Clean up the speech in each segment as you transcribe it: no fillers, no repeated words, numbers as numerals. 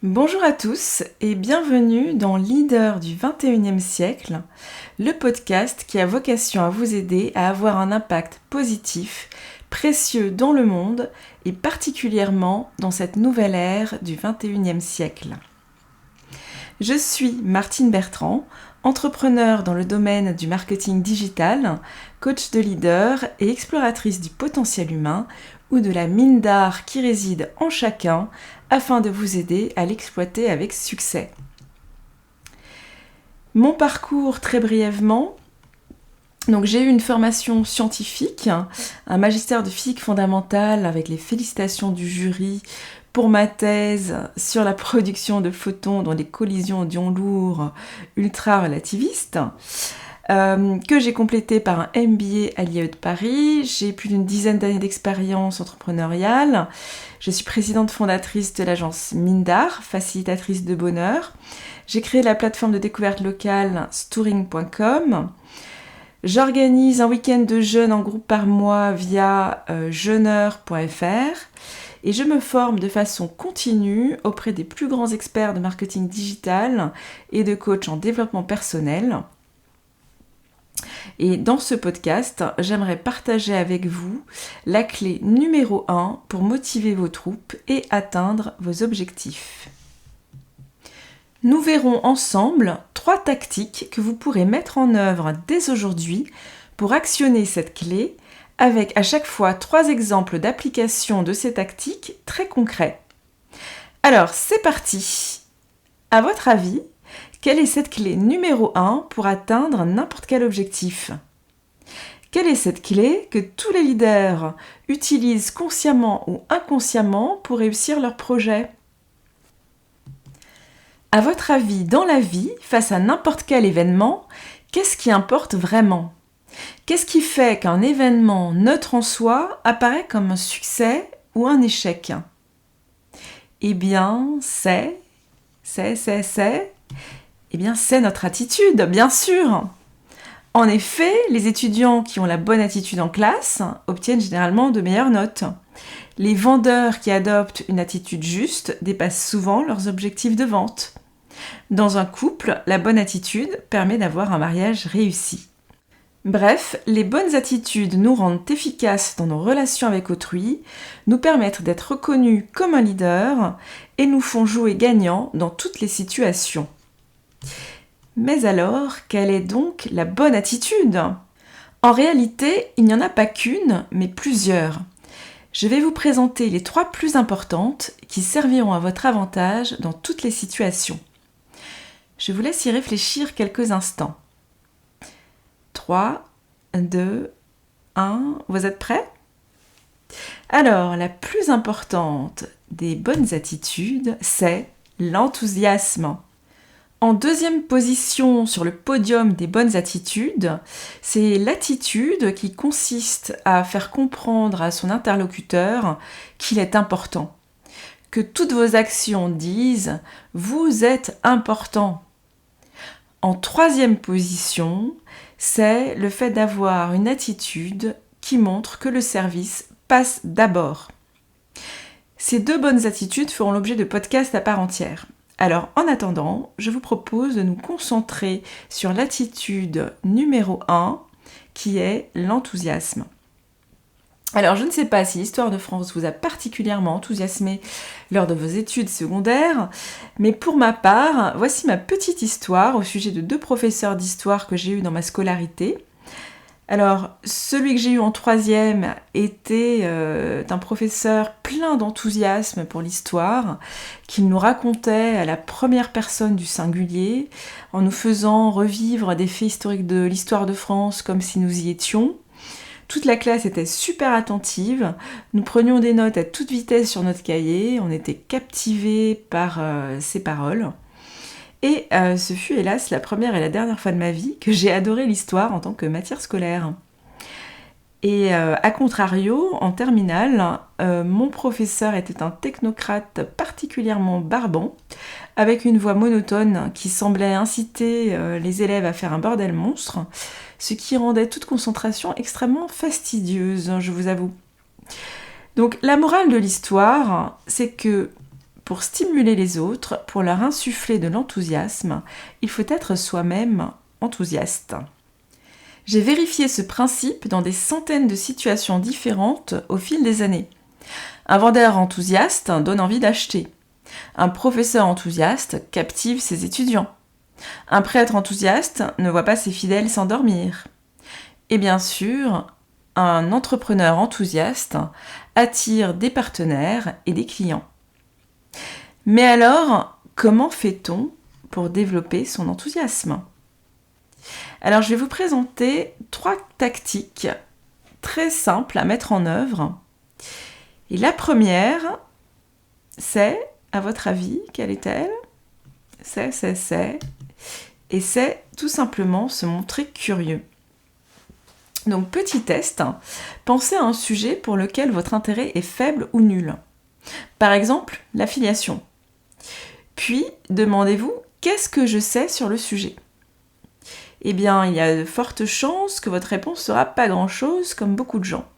Bonjour à tous et bienvenue dans Leader du 21e siècle, le podcast qui a vocation à vous aider à avoir un impact positif, précieux dans le monde et particulièrement dans cette nouvelle ère du 21e siècle. Je suis Martine Bertrand, entrepreneur dans le domaine du marketing digital, coach de leader et exploratrice du potentiel humain ou de la mine d'art qui réside en chacun afin de vous aider à l'exploiter avec succès. Mon parcours très brièvement. Donc j'ai eu une formation scientifique, un magistère de physique fondamentale avec les félicitations du jury pour ma thèse sur la production de photons dans les collisions d'ions lourds ultra-relativistes, que j'ai complété par un MBA à l'IAE de Paris. J'ai plus d'une dizaine d'années d'expérience entrepreneuriale. Je suis présidente fondatrice de l'agence Mine d'art, facilitatrice de bonheur. J'ai créé la plateforme de découverte locale stouring.com. J'organise un week-end de jeûne en groupe par mois via jeûneur.fr et je me forme de façon continue auprès des plus grands experts de marketing digital et de coach en développement personnel. Et dans ce podcast, j'aimerais partager avec vous la clé numéro 1 pour motiver vos troupes et atteindre vos objectifs. Nous verrons ensemble 3 tactiques que vous pourrez mettre en œuvre dès aujourd'hui pour actionner cette clé avec à chaque fois 3 exemples d'application de ces tactiques très concrets. Alors, c'est parti! À votre avis, quelle est cette clé numéro 1 pour atteindre n'importe quel objectif ? Quelle est cette clé que tous les leaders utilisent consciemment ou inconsciemment pour réussir leur projet ? À votre avis, dans la vie, face à n'importe quel événement, qu'est-ce qui importe vraiment ? Qu'est-ce qui fait qu'un événement neutre en soi apparaît comme un succès ou un échec ? Eh bien, c'est notre attitude, bien sûr. En effet, les étudiants qui ont la bonne attitude en classe obtiennent généralement de meilleures notes. Les vendeurs qui adoptent une attitude juste dépassent souvent leurs objectifs de vente. Dans un couple, la bonne attitude permet d'avoir un mariage réussi. Bref, les bonnes attitudes nous rendent efficaces dans nos relations avec autrui, nous permettent d'être reconnus comme un leader et nous font jouer gagnant dans toutes les situations. Mais alors, quelle est donc la bonne attitude ? En réalité, il n'y en a pas qu'une, mais plusieurs. Je vais vous présenter les 3 plus importantes qui serviront à votre avantage dans toutes les situations. Je vous laisse y réfléchir quelques instants. 3, 2, 1, vous êtes prêts ? Alors, la plus importante des bonnes attitudes, c'est l'enthousiasme. En deuxième position sur le podium des bonnes attitudes, c'est l'attitude qui consiste à faire comprendre à son interlocuteur qu'il est important. Que toutes vos actions disent « vous êtes important ». En troisième position, c'est le fait d'avoir une attitude qui montre que le service passe d'abord. Ces 2 bonnes attitudes feront l'objet de podcasts à part entière. Alors, en attendant, je vous propose de nous concentrer sur l'attitude numéro 1, qui est l'enthousiasme. Alors, je ne sais pas si l'histoire de France vous a particulièrement enthousiasmé lors de vos études secondaires, mais pour ma part, voici ma petite histoire au sujet de 2 professeurs d'histoire que j'ai eus dans ma scolarité. Alors, celui que j'ai eu en 3e était un professeur plein d'enthousiasme pour l'histoire, qui nous racontait à la première personne du singulier, en nous faisant revivre des faits historiques de l'histoire de France comme si nous y étions. Toute la classe était super attentive, nous prenions des notes à toute vitesse sur notre cahier, on était captivés par ses paroles. Et ce fut hélas la première et la dernière fois de ma vie que j'ai adoré l'histoire en tant que matière scolaire. Et à contrario, en terminale, mon professeur était un technocrate particulièrement barbant, avec une voix monotone qui semblait inciter les élèves à faire un bordel monstre, ce qui rendait toute concentration extrêmement fastidieuse, je vous avoue. Donc la morale de l'histoire, c'est que pour stimuler les autres, pour leur insuffler de l'enthousiasme, il faut être soi-même enthousiaste. J'ai vérifié ce principe dans des centaines de situations différentes au fil des années. Un vendeur enthousiaste donne envie d'acheter. Un professeur enthousiaste captive ses étudiants. Un prêtre enthousiaste ne voit pas ses fidèles s'endormir. Et bien sûr, un entrepreneur enthousiaste attire des partenaires et des clients. Mais alors, comment fait-on pour développer son enthousiasme ? Alors, je vais vous présenter 3 tactiques très simples à mettre en œuvre. Et la première, c'est, à votre avis, quelle est-elle ? Et c'est tout simplement se montrer curieux. Donc, petit test, pensez à un sujet pour lequel votre intérêt est faible ou nul. Par exemple, l'affiliation. Puis, demandez-vous, qu'est-ce que je sais sur le sujet ? Eh bien, il y a de fortes chances que votre réponse sera pas grand-chose, comme beaucoup de gens.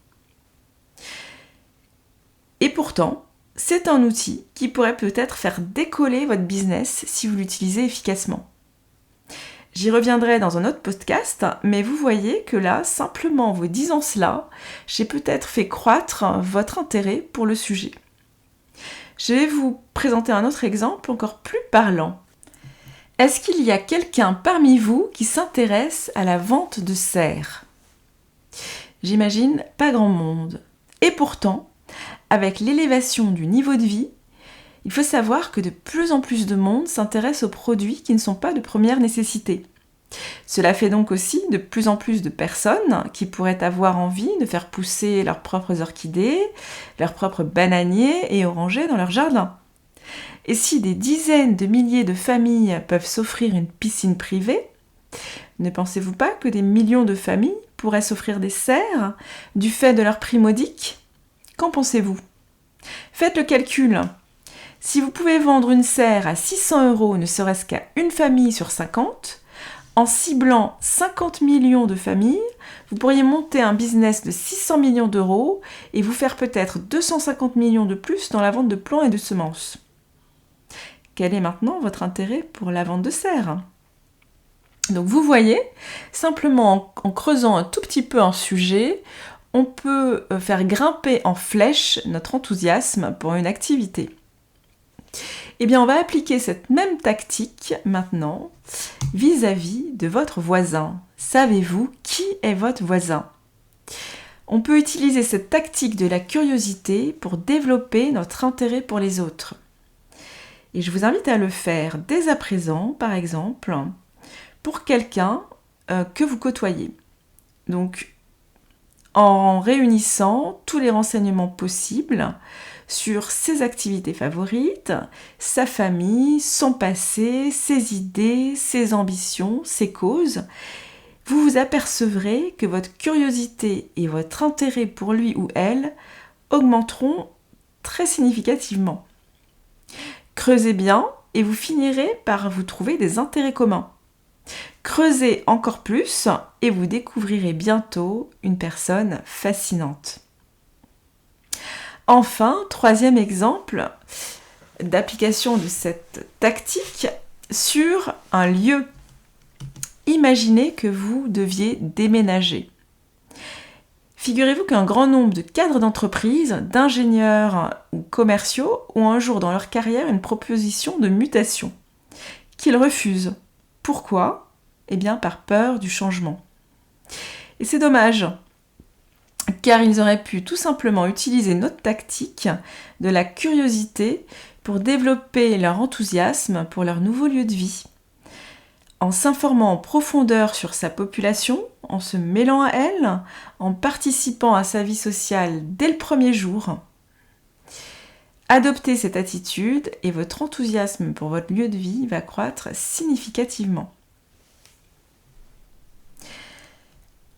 Et pourtant, c'est un outil qui pourrait peut-être faire décoller votre business si vous l'utilisez efficacement. J'y reviendrai dans un autre podcast, mais vous voyez que là, simplement en vous disant cela, j'ai peut-être fait croître votre intérêt pour le sujet. Je vais vous présenter un autre exemple encore plus parlant. Est-ce qu'il y a quelqu'un parmi vous qui s'intéresse à la vente de serres ? J'imagine pas grand monde. Et pourtant, avec l'élévation du niveau de vie, il faut savoir que de plus en plus de monde s'intéresse aux produits qui ne sont pas de première nécessité. Cela fait donc aussi de plus en plus de personnes qui pourraient avoir envie de faire pousser leurs propres orchidées, leurs propres bananiers et orangers dans leur jardin. Et si des dizaines de milliers de familles peuvent s'offrir une piscine privée, ne pensez-vous pas que des millions de familles pourraient s'offrir des serres du fait de leur prix modique ? Qu'en pensez-vous ? Faites le calcul. Si vous pouvez vendre une serre à 600 €, ne serait-ce qu'à une famille sur 50, en ciblant 50 millions de familles, vous pourriez monter un business de 600 millions d'euros et vous faire peut-être 250 millions de plus dans la vente de plants et de semences. Quel est maintenant votre intérêt pour la vente de serres ? Donc vous voyez, simplement en creusant un tout petit peu un sujet, on peut faire grimper en flèche notre enthousiasme pour une activité. Eh bien, on va appliquer cette même tactique maintenant vis-à-vis de votre voisin. Savez-vous qui est votre voisin ? On peut utiliser cette tactique de la curiosité pour développer notre intérêt pour les autres. Et je vous invite à le faire dès à présent, par exemple, pour quelqu'un que vous côtoyez. Donc, en réunissant tous les renseignements possibles sur ses activités favorites, sa famille, son passé, ses idées, ses ambitions, ses causes, vous vous apercevrez que votre curiosité et votre intérêt pour lui ou elle augmenteront très significativement. Creusez bien et vous finirez par vous trouver des intérêts communs. Creusez encore plus et vous découvrirez bientôt une personne fascinante. Enfin, 3e exemple d'application de cette tactique sur un lieu. Imaginez que vous deviez déménager. Figurez-vous qu'un grand nombre de cadres d'entreprise, d'ingénieurs ou commerciaux ont un jour dans leur carrière une proposition de mutation qu'ils refusent. Pourquoi ? Eh bien, par peur du changement. Et c'est dommage, car ils auraient pu tout simplement utiliser notre tactique de la curiosité pour développer leur enthousiasme pour leur nouveau lieu de vie. En s'informant en profondeur sur sa population, en se mêlant à elle, en participant à sa vie sociale dès le premier jour. Adoptez cette attitude et votre enthousiasme pour votre lieu de vie va croître significativement.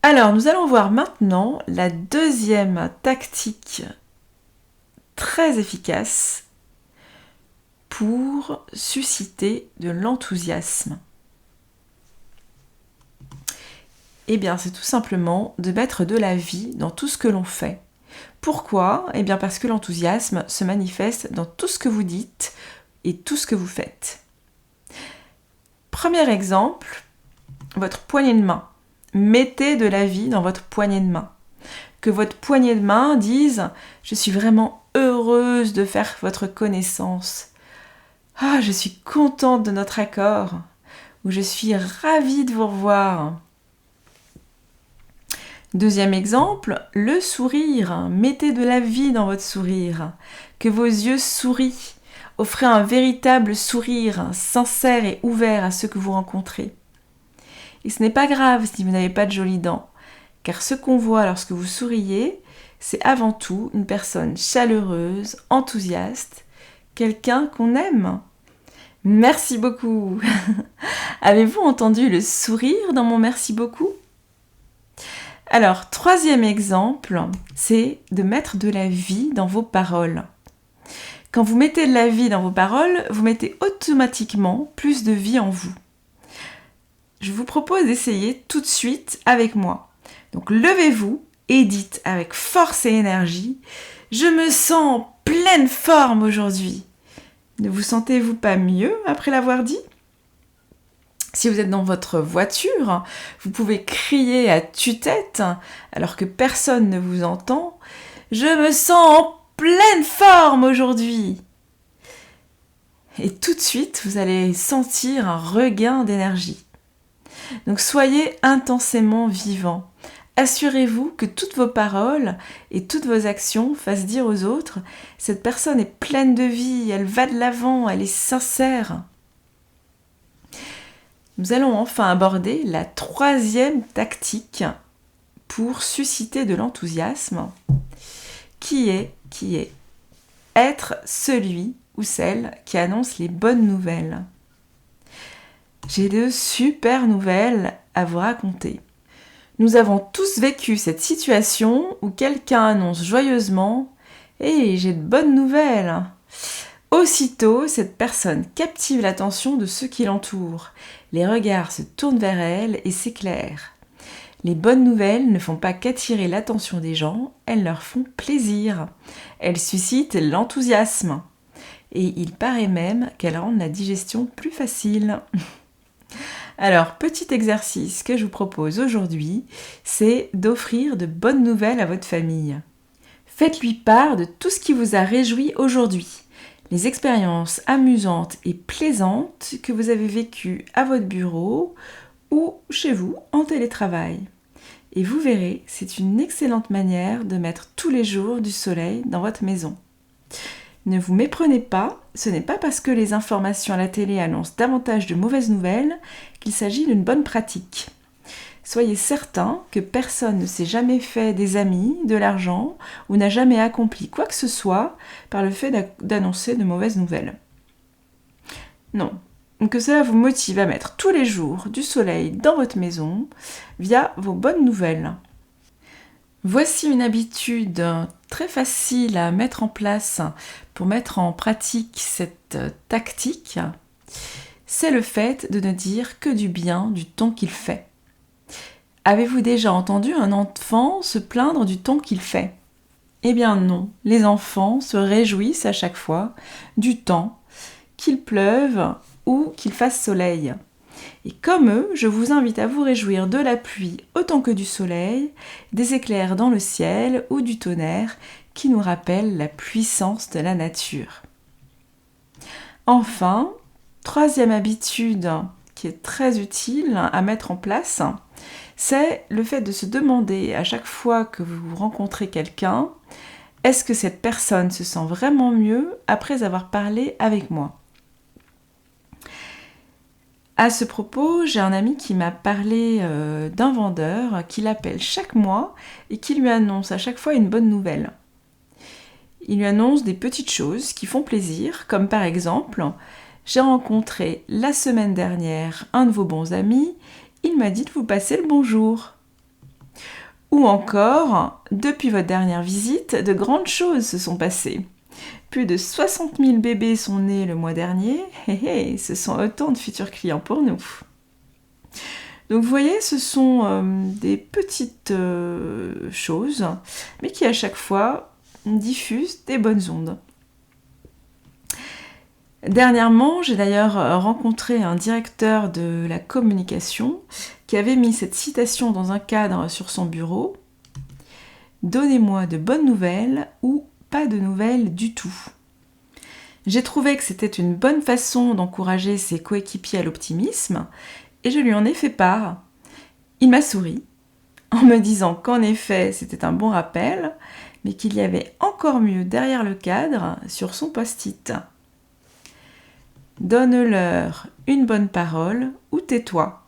Alors, nous allons voir maintenant la 2e tactique très efficace pour susciter de l'enthousiasme. Eh bien, c'est tout simplement de mettre de la vie dans tout ce que l'on fait. Pourquoi ? Eh bien parce que l'enthousiasme se manifeste dans tout ce que vous dites et tout ce que vous faites. Premier exemple, votre poignée de main. Mettez de la vie dans votre poignée de main. Que votre poignée de main dise « Je suis vraiment heureuse de faire votre connaissance. Ah, je suis contente de notre accord. » Ou « Je suis ravie de vous revoir. » Deuxième exemple, le sourire. Mettez de la vie dans votre sourire. Que vos yeux sourient. Offrez un véritable sourire, sincère et ouvert à ceux que vous rencontrez. Et ce n'est pas grave si vous n'avez pas de jolies dents, car ce qu'on voit lorsque vous souriez, c'est avant tout une personne chaleureuse, enthousiaste, quelqu'un qu'on aime. Merci beaucoup. Avez-vous entendu le sourire dans mon merci beaucoup ? Alors, troisième exemple, c'est de mettre de la vie dans vos paroles. Quand vous mettez de la vie dans vos paroles, vous mettez automatiquement plus de vie en vous. Je vous propose d'essayer tout de suite avec moi. Donc, levez-vous et dites avec force et énergie « Je me sens en pleine forme aujourd'hui ». Ne vous sentez-vous pas mieux après l'avoir dit ? Si vous êtes dans votre voiture, vous pouvez crier à tue-tête alors que personne ne vous entend « Je me sens en pleine forme aujourd'hui !» Et tout de suite, vous allez sentir un regain d'énergie. Donc soyez intensément vivant. Assurez-vous que toutes vos paroles et toutes vos actions fassent dire aux autres « Cette personne est pleine de vie, elle va de l'avant, elle est sincère ». Nous allons enfin aborder la troisième tactique pour susciter de l'enthousiasme, qui est être celui ou celle qui annonce les bonnes nouvelles. J'ai de super nouvelles à vous raconter. Nous avons tous vécu cette situation où quelqu'un annonce joyeusement « Hey, j'ai de bonnes nouvelles !» Aussitôt, cette personne captive l'attention de ceux qui l'entourent. Les regards se tournent vers elle et s'éclairent. Les bonnes nouvelles ne font pas qu'attirer l'attention des gens, elles leur font plaisir. Elles suscitent l'enthousiasme. Et il paraît même qu'elles rendent la digestion plus facile. Alors, petit exercice que je vous propose aujourd'hui, c'est d'offrir de bonnes nouvelles à votre famille. Faites-lui part de tout ce qui vous a réjoui aujourd'hui. Les expériences amusantes et plaisantes que vous avez vécues à votre bureau ou chez vous en télétravail. Et vous verrez, c'est une excellente manière de mettre tous les jours du soleil dans votre maison. Ne vous méprenez pas, ce n'est pas parce que les informations à la télé annoncent davantage de mauvaises nouvelles qu'il s'agit d'une bonne pratique. Soyez certain que personne ne s'est jamais fait des amis, de l'argent ou n'a jamais accompli quoi que ce soit par le fait d'annoncer de mauvaises nouvelles. Non, que cela vous motive à mettre tous les jours du soleil dans votre maison via vos bonnes nouvelles. Voici une habitude très facile à mettre en place pour mettre en pratique cette tactique. C'est le fait de ne dire que du bien du temps qu'il fait. Avez-vous déjà entendu un enfant se plaindre du temps qu'il fait ? Eh bien non, les enfants se réjouissent à chaque fois du temps, qu'il pleuve ou qu'il fasse soleil. Et comme eux, je vous invite à vous réjouir de la pluie autant que du soleil, des éclairs dans le ciel ou du tonnerre qui nous rappellent la puissance de la nature. Enfin, troisième habitude qui est très utile à mettre en place, c'est le fait de se demander à chaque fois que vous rencontrez quelqu'un, est-ce que cette personne se sent vraiment mieux après avoir parlé avec moi ? À ce propos, j'ai un ami qui m'a parlé d'un vendeur qui l'appelle chaque mois et qui lui annonce à chaque fois une bonne nouvelle. Il lui annonce des petites choses qui font plaisir, comme par exemple, j'ai rencontré la semaine dernière un de vos bons amis, il m'a dit de vous passer le bonjour. Ou encore, depuis votre dernière visite, de grandes choses se sont passées. Plus de 60 000 bébés sont nés le mois dernier, ce sont autant de futurs clients pour nous. Donc vous voyez, ce sont des petites choses, mais qui à chaque fois diffusent des bonnes ondes. Dernièrement, j'ai d'ailleurs rencontré un directeur de la communication qui avait mis cette citation dans un cadre sur son bureau. « Donnez-moi de bonnes nouvelles ou pas de nouvelles du tout ». J'ai trouvé que c'était une bonne façon d'encourager ses coéquipiers à l'optimisme et je lui en ai fait part. Il m'a souri en me disant qu'en effet c'était un bon rappel, mais qu'il y avait encore mieux derrière le cadre sur son post-it. Donne-leur une bonne parole ou tais-toi.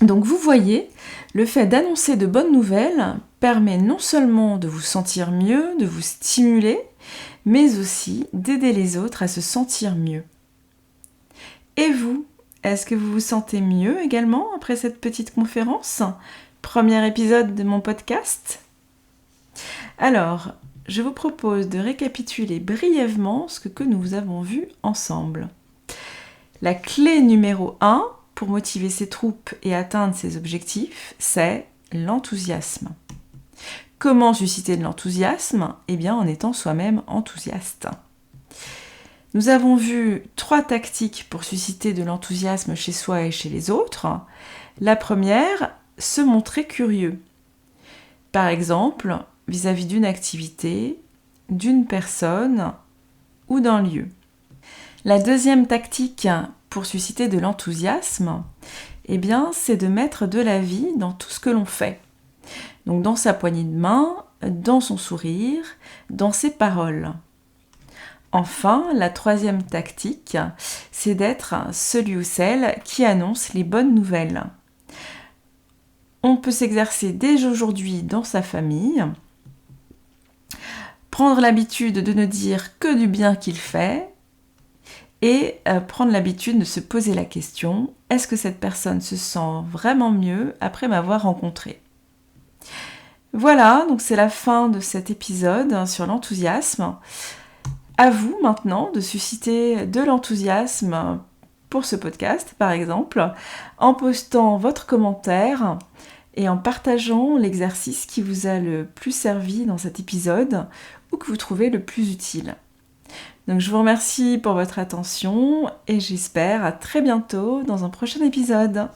Donc vous voyez, le fait d'annoncer de bonnes nouvelles permet non seulement de vous sentir mieux, de vous stimuler, mais aussi d'aider les autres à se sentir mieux. Et vous, est-ce que vous vous sentez mieux également après cette petite conférence ? Premier épisode de mon podcast ? Alors, je vous propose de récapituler brièvement ce que nous avons vu ensemble. La clé numéro 1 pour motiver ses troupes et atteindre ses objectifs, c'est l'enthousiasme. Comment susciter de l'enthousiasme ? Eh bien, en étant soi-même enthousiaste. Nous avons vu 3 tactiques pour susciter de l'enthousiasme chez soi et chez les autres. La première, se montrer curieux. Par exemple, vis-à-vis d'une activité, d'une personne ou d'un lieu. La deuxième tactique pour susciter de l'enthousiasme, eh bien, c'est de mettre de la vie dans tout ce que l'on fait. Donc dans sa poignée de main, dans son sourire, dans ses paroles. Enfin, la troisième tactique, c'est d'être celui ou celle qui annonce les bonnes nouvelles. On peut s'exercer dès aujourd'hui dans sa famille, prendre l'habitude de ne dire que du bien qu'il fait et prendre l'habitude de se poser la question, est-ce que cette personne se sent vraiment mieux après m'avoir rencontré ? Voilà, donc c'est la fin de cet épisode sur l'enthousiasme. À vous maintenant de susciter de l'enthousiasme pour ce podcast, par exemple, en postant votre commentaire et en partageant l'exercice qui vous a le plus servi dans cet épisode ou que vous trouvez le plus utile. Donc je vous remercie pour votre attention et j'espère à très bientôt dans un prochain épisode.